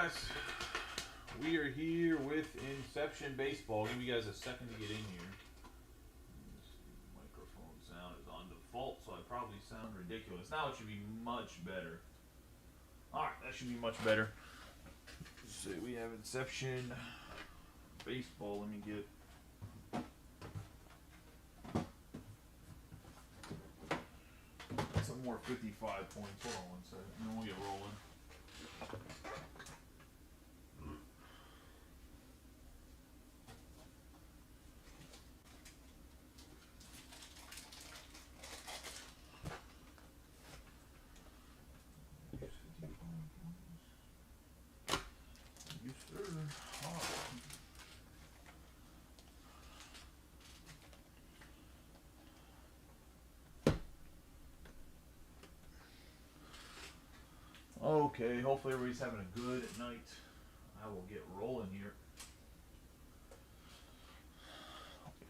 guys, we are here with Inception Baseball. Give you guys a second to get in here. This microphone sound is on default, so I probably sound ridiculous. Now it should be much better. Alright, that should be much better. So we have Inception Baseball. Let me get some more 55 points. Hold on one second, and then we'll get rolling. Yes, sir. All right. Okay, hopefully everybody's having a good night. I will get rolling here.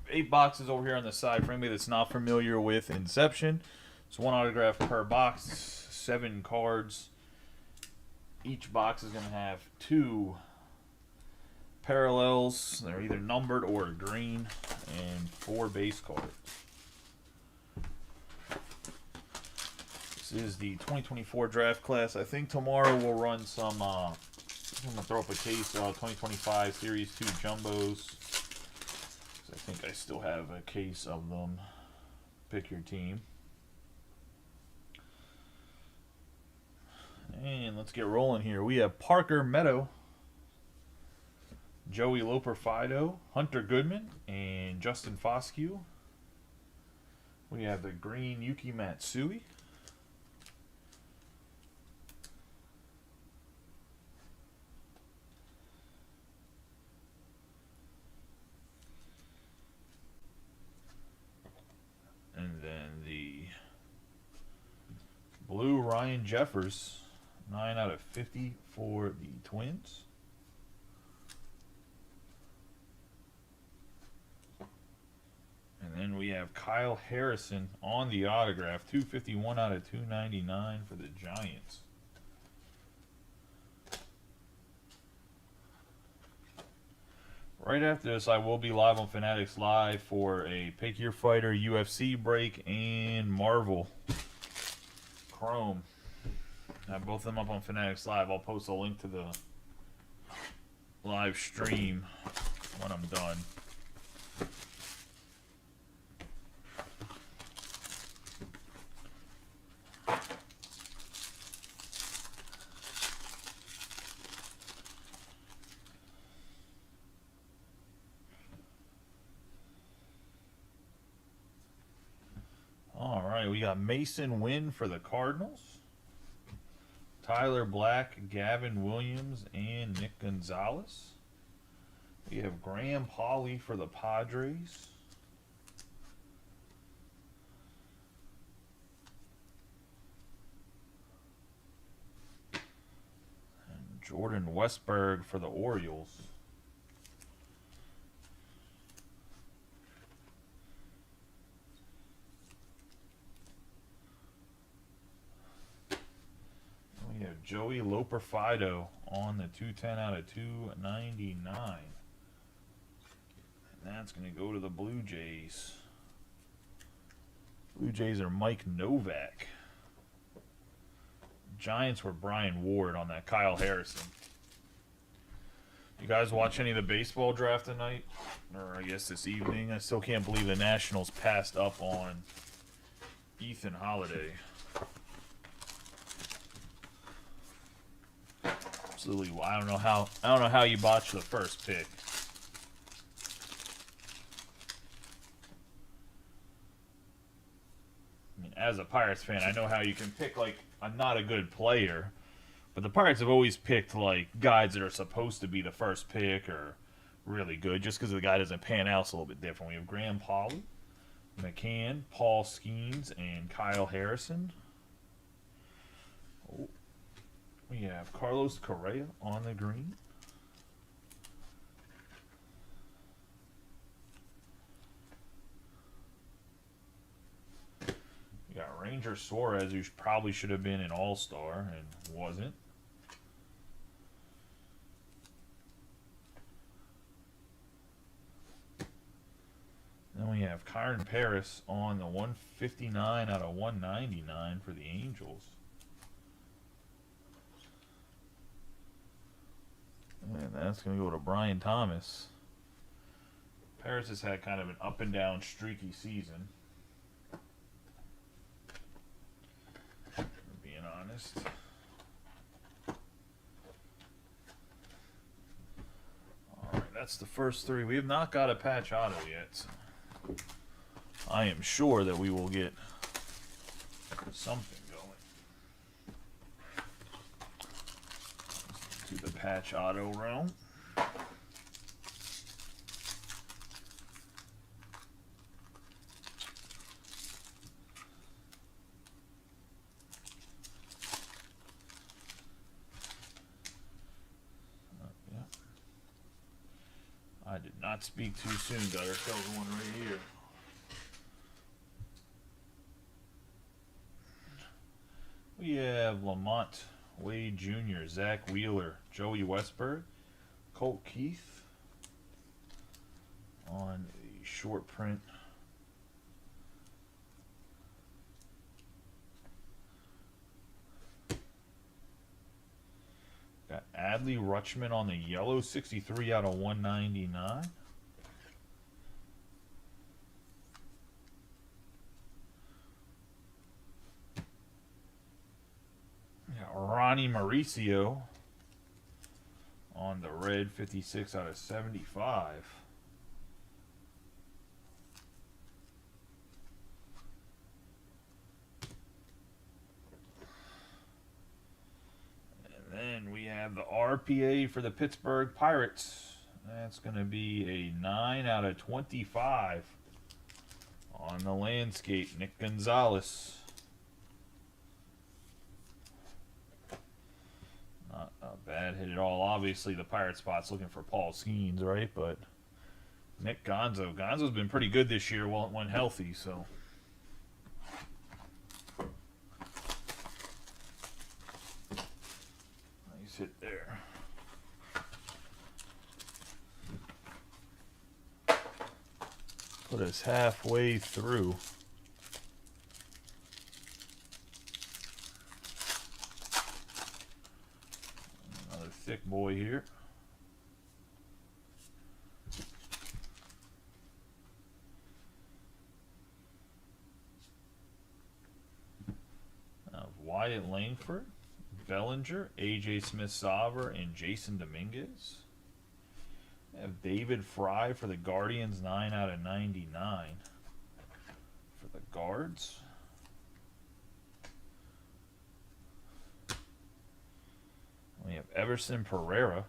8 boxes over here on the side for anybody that's not familiar with Inception. It's 1 autograph per box, 7 cards. Each box is going to have 2 parallels. They're either numbered or green, and 4 base cards. This is the 2024 draft class. I think tomorrow we'll run some, I'm going to throw up a case of 2025 Series 2 Jumbos. I think I still have a case of them. Pick your team. And let's get rolling here. We have Parker Meadow, Joey Loperfido, Hunter Goodman, and Justin Foscue. We have the green Yuki Matsui. And then the blue Ryan Jeffers, 9 out of 50 for the Twins. And then we have Kyle Harrison on the autograph, 251 out of 299 for the Giants. Right after this, I will be live on Fanatics Live for a Pick Your Fighter UFC break and Marvel Chrome. I have both of them up on Fanatics Live. I'll post a link to the live stream when I'm done. All right, we got Mason Wynn for the Cardinals, Tyler Black, Gavin Williams, and Nick Gonzalez. We have Graham Pauley for the Padres. And Jordan Westberg for the Orioles. We have Joey Loperfido on the 210 out of 299. And that's going to go to the Blue Jays. Blue Jays are Mike Novak. Giants were Brian Ward on that Kyle Harrison. You guys watch any of the baseball draft tonight? Or I guess this evening? I still can't believe the Nationals passed up on Ethan Holiday. Absolutely, I don't know how you botched the first pick. I mean, as a Pirates fan, I know how you can pick like not a good player, but the Pirates have always picked like guys that are supposed to be the first pick or really good. Just because the guy doesn't pan out, it's a little bit different. We have Graham Pauley, McCann, Paul Skeens, and Kyle Harrison. Oh. We have Carlos Correa on the green. We got Ranger Suarez, who probably should have been an all-star and wasn't. Then we have Kyron Paris on the 159 out of 199 for the Angels. And that's going to go to Brian Thomas. Paris has had kind of an up and down streaky season. Being honest. Alright, that's the first three. We have not got a patch auto yet. So I am sure that we will get something going. To the patch auto realm. I did not speak too soon. Got ourselves one right here. We have Lamont Wade Jr., Zach Wheeler, Joey Westberg, Colt Keith on the short print. Got Adley Rutschman on the yellow, 63 out of 199. Ronnie Mauricio on the red, 56 out of 75. And then we have the RPA for the Pittsburgh Pirates. That's going to be a 9 out of 25 on the landscape, Nick Gonzalez. Not a bad hit at all. Obviously, the Pirate spot's looking for Paul Skeens, right? But Nick Gonzo's been pretty good this year when healthy, so. Nice hit there. Put us halfway through. Thick boy here. Wyatt Langford, Bellinger, AJ Smith-Sauver, and Jason Dominguez. We have David Fry for the Guardians, 9 out of 99 for the Guards. We have Everson Pereira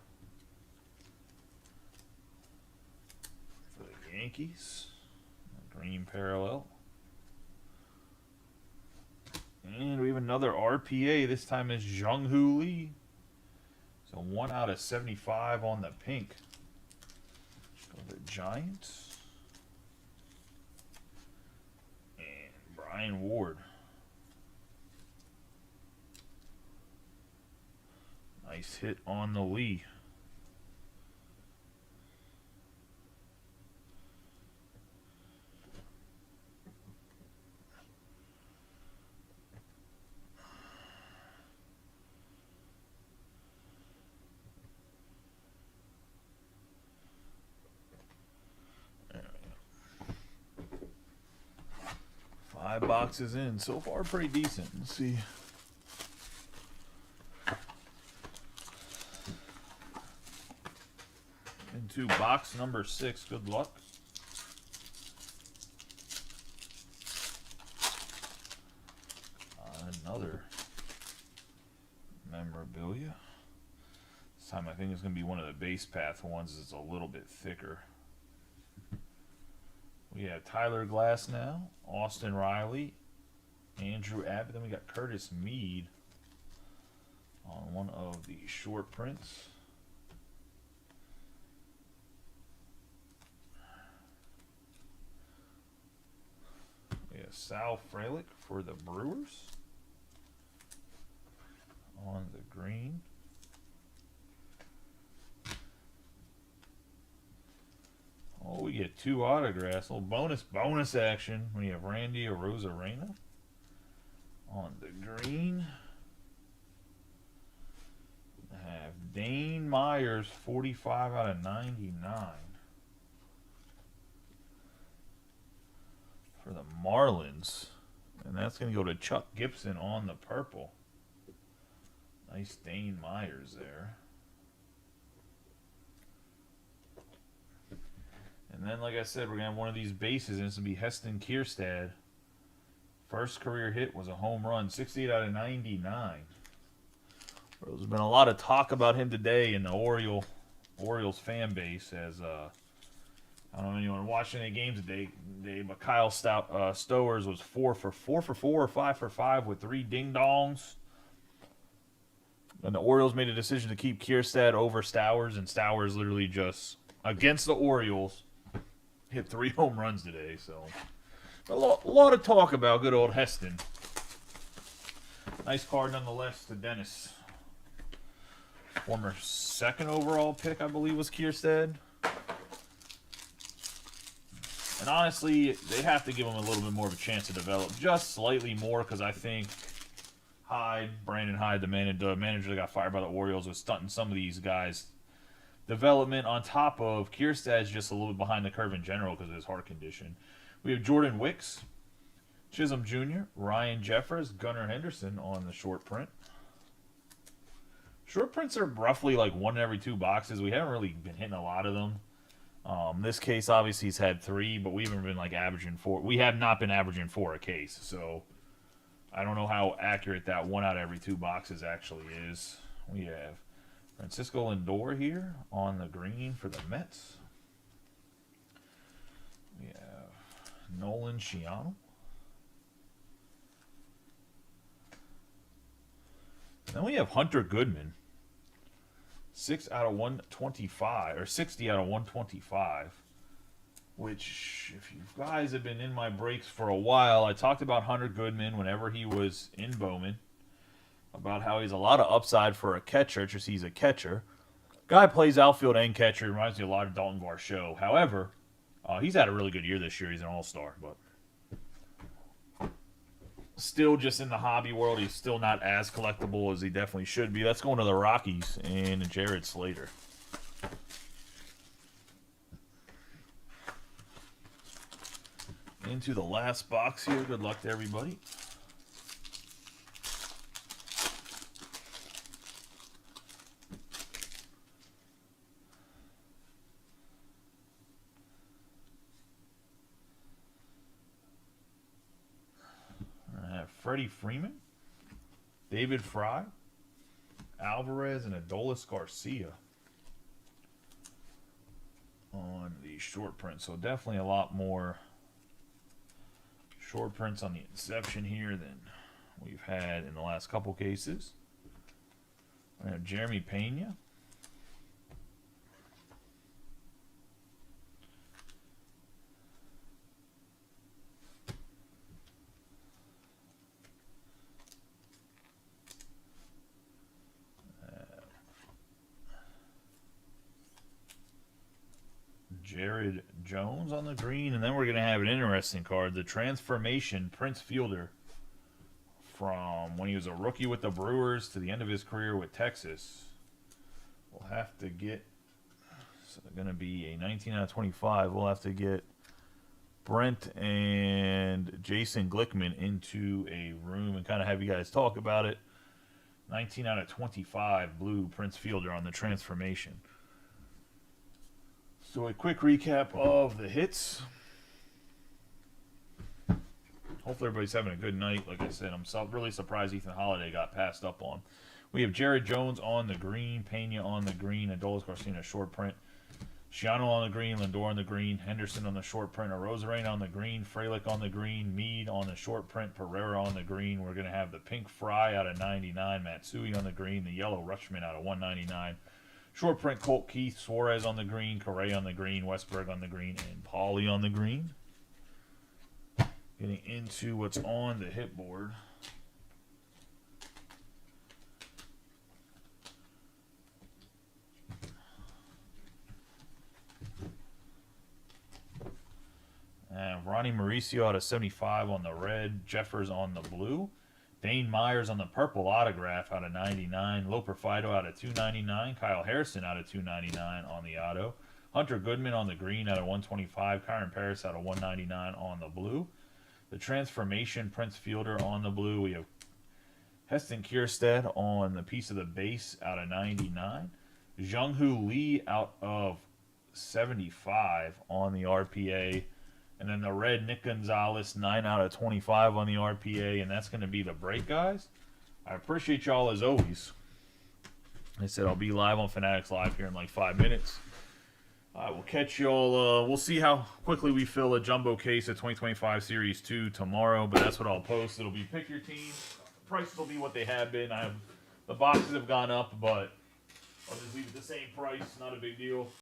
for the Yankees. Green parallel. And we have another RPA. This time is Jung-Hoo Lee. So 1 out of 75 on the pink for the Giants. And Brian Ward. Nice hit on the Lee. There we go. 5 boxes in. So far, pretty decent. Let's see. Into box number 6. Good luck. Another memorabilia. This time I think it's going to be one of the base path ones. It's a little bit thicker. We have Tyler Glasnow, Austin Riley, Andrew Abbott. Then we got Curtis Mead on one of the short prints. We have Sal Frelick for the Brewers on the green. Oh, we get 2 autographs. A little bonus action. We have Randy Arozarena on the green. Have Dane Myers, 45 out of 99 for the Marlins. And that's going to go to Chuck Gibson on the purple. Nice Dane Myers there. And then, like I said, we're going to have one of these bases, and it's going to be Heston Kierstad. First career hit was a home run, 68 out of 99. There's been a lot of talk about him today in the Orioles fan base, as I don't know anyone watching any games today, but Kyle Stowers was 4 for 4 or 5 for 5 with 3 ding-dongs. And the Orioles made a decision to keep Kierstad over Stowers, and Stowers literally just, against the Orioles, hit 3 home runs today. So a lot of talk about good old Heston. Nice card nonetheless to Dennis. Former 2nd overall pick, I believe, was Kierstad. And honestly, they have to give him a little bit more of a chance to develop. Just slightly more, because I think Brandon Hyde, the manager that got fired by the Orioles, was stunting some of these guys' development. On top of Kierstad's just a little bit behind the curve in general because of his heart condition. We have Jordan Wicks, Chisholm Jr., Ryan Jeffers, Gunnar Henderson on the short print. Short prints are roughly like 1 in every 2 boxes. We haven't really been hitting a lot of them. This case, obviously, he's had 3, but we haven't been like averaging 4. We have not been averaging 4 a case, so I don't know how accurate that 1 out of every 2 boxes actually is. We have Francisco Lindor here on the green for the Mets. We have Nolan Sciano. Then we have Hunter Goodman. 6 out of 125, or 60 out of 125. Which, if you guys have been in my breaks for a while, I talked about Hunter Goodman whenever he was in Bowman. About how he's a lot of upside for a catcher, just he's a catcher. Guy plays outfield and catcher. Reminds me a lot of Dalton Varsho. However, he's had a really good year this year. He's an all-star, but still just in the hobby world, he's still not as collectible as he definitely should be. That's going to the Rockies and Jared Slater. Into the last box here. Good luck to everybody. Freddie Freeman, David Fry, Alvarez, and Adolis Garcia on the short print. So definitely a lot more short prints on the Inception here than we've had in the last couple cases. We have Jeremy Pena. Jared Jones on the green, and then we're going to have an interesting card, the Transformation Prince Fielder from when he was a rookie with the Brewers to the end of his career with Texas. We'll have to get, so going to be a 19 out of 25. We'll have to get Brent and Jason Glickman into a room and kind of have you guys talk about it. 19 out of 25 blue Prince Fielder on the Transformation. So a quick recap of the hits. Hopefully everybody's having a good night. Like I said, I'm really surprised Ethan Holiday got passed up on. We have Jared Jones on the green, Pena on the green, Adolis Garcia short print, Sciano on the green, Lindor on the green, Henderson on the short print, Arozarena on the green, Frelick on the green, Mead on the short print, Pereira on the green. We're going to have the pink Fry out of 99, Matsui on the green, the yellow Rutschman out of 199. Short print Colt Keith, Suarez on the green, Correa on the green, Westberg on the green, and Pauly on the green. Getting into what's on the hit board. Ronnie Mauricio out of 75 on the red. Jeffers on the blue. Dane Myers on the purple autograph out of 99. Loper Fido out of 299. Kyle Harrison out of 299 on the auto. Hunter Goodman on the green out of 125. Kyron Paris out of 199 on the blue. The Transformation Prince Fielder on the blue. We have Heston Kierstead on the piece of the base out of 99. Jung-Hoo Lee out of 75 on the RPA. And then the red, Nick Gonzalez, 9 out of 25 on the RPA. And that's going to be the break, guys. I appreciate y'all as always. Like I said, I'll be live on Fanatics Live here in like 5 minutes. I will catch y'all. We'll see how quickly we fill a jumbo case of 2025 Series 2 tomorrow. But that's what I'll post. It'll be pick your team. Prices will be what they have been. The boxes have gone up, but I'll just leave it the same price. Not a big deal.